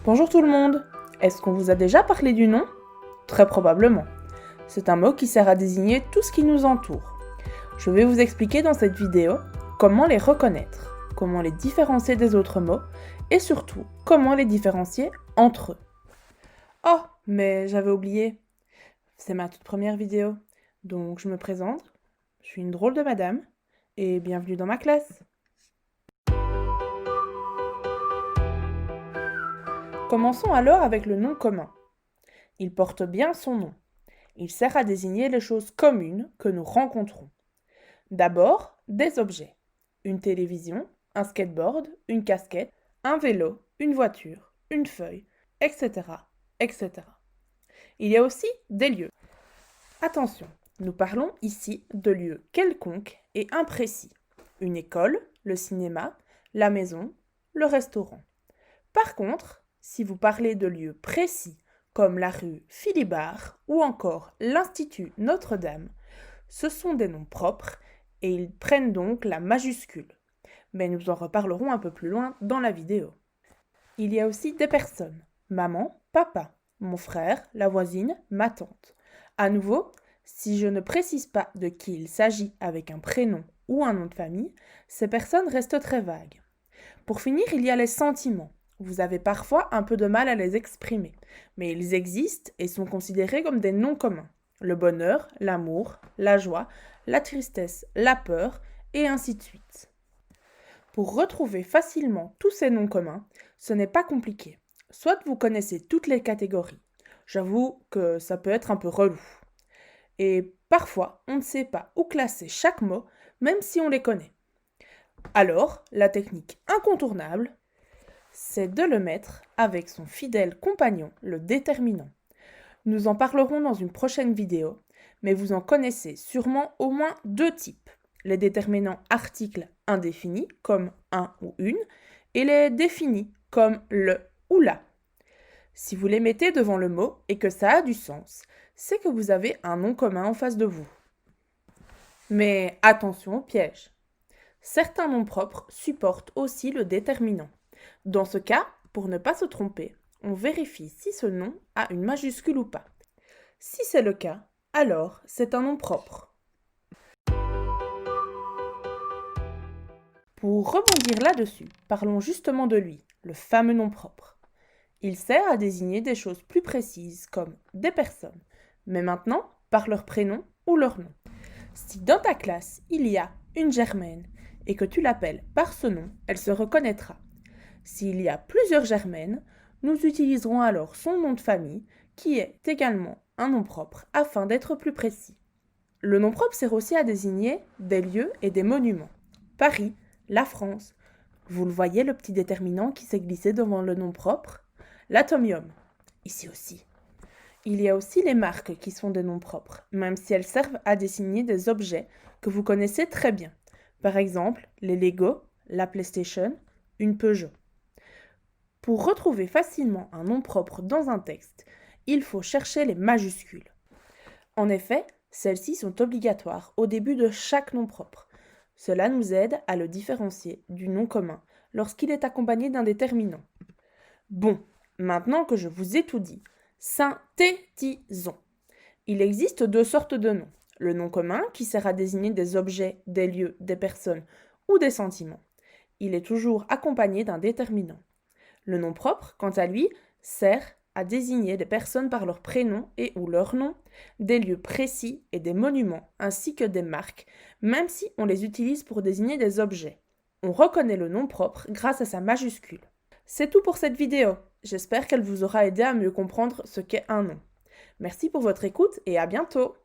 Bonjour tout le monde. Est-ce qu'on vous a déjà parlé du nom? Très probablement. C'est un mot qui sert à désigner tout ce qui nous entoure. Je vais vous expliquer dans cette vidéo comment les reconnaître, comment les différencier des autres mots et surtout comment les différencier entre eux. Oh, mais j'avais oublié. C'est ma toute première vidéo. Donc je me présente. Je suis une drôle de madame et bienvenue dans ma classe. Commençons alors avec le nom commun. Il porte bien son nom. Il sert à désigner les choses communes que nous rencontrons. D'abord, des objets. Une télévision, un skateboard, une casquette, un vélo, une voiture, une feuille, etc., etc. Il y a aussi des lieux. Attention, nous parlons ici de lieux quelconques et imprécis. Une école, le cinéma, la maison, le restaurant. Par contre, si vous parlez de lieux précis comme la rue Philibert ou encore l'Institut Notre-Dame, ce sont des noms propres et ils prennent donc la majuscule. Mais nous en reparlerons un peu plus loin dans la vidéo. Il y a aussi des personnes. Maman, papa, mon frère, la voisine, ma tante. À nouveau, si je ne précise pas de qui il s'agit avec un prénom ou un nom de famille, ces personnes restent très vagues. Pour finir, il y a les sentiments. Vous avez parfois un peu de mal à les exprimer, mais ils existent et sont considérés comme des noms communs. Le bonheur, l'amour, la joie, la tristesse, la peur, et ainsi de suite. Pour retrouver facilement tous ces noms communs, ce n'est pas compliqué. Soit vous connaissez toutes les catégories. J'avoue que ça peut être un peu relou. Et parfois, on ne sait pas où classer chaque mot, même si on les connaît. Alors, la technique incontournable, c'est de le mettre avec son fidèle compagnon, le déterminant. Nous en parlerons dans une prochaine vidéo, mais vous en connaissez sûrement au moins deux types. Les déterminants articles indéfinis, comme un ou une, et les définis, comme le ou la. Si vous les mettez devant le mot et que ça a du sens, c'est que vous avez un nom commun en face de vous. Mais attention au piège. Certains noms propres supportent aussi le déterminant. Dans ce cas, pour ne pas se tromper, on vérifie si ce nom a une majuscule ou pas. Si c'est le cas, alors c'est un nom propre. Pour rebondir là-dessus, parlons justement de lui, le fameux nom propre. Il sert à désigner des choses plus précises comme des personnes, mais maintenant par leur prénom ou leur nom. Si dans ta classe il y a une Germaine et que tu l'appelles par ce nom, elle se reconnaîtra. S'il y a plusieurs Germaines, nous utiliserons alors son nom de famille, qui est également un nom propre, afin d'être plus précis. Le nom propre sert aussi à désigner des lieux et des monuments. Paris, la France. Vous le voyez, le petit déterminant qui s'est glissé devant le nom propre? L'atomium. Ici aussi. Il y a aussi les marques qui sont des noms propres, même si elles servent à désigner des objets que vous connaissez très bien. Par exemple, les Lego, la PlayStation, une Peugeot. Pour retrouver facilement un nom propre dans un texte, il faut chercher les majuscules. En effet, celles-ci sont obligatoires au début de chaque nom propre. Cela nous aide à le différencier du nom commun lorsqu'il est accompagné d'un déterminant. Bon, maintenant que je vous ai tout dit, synthétisons. Il existe deux sortes de noms. Le nom commun qui sert à désigner des objets, des lieux, des personnes ou des sentiments. Il est toujours accompagné d'un déterminant. Le nom propre, quant à lui, sert à désigner des personnes par leur prénom et ou leur nom, des lieux précis et des monuments, ainsi que des marques, même si on les utilise pour désigner des objets. On reconnaît le nom propre grâce à sa majuscule. C'est tout pour cette vidéo. J'espère qu'elle vous aura aidé à mieux comprendre ce qu'est un nom. Merci pour votre écoute et à bientôt!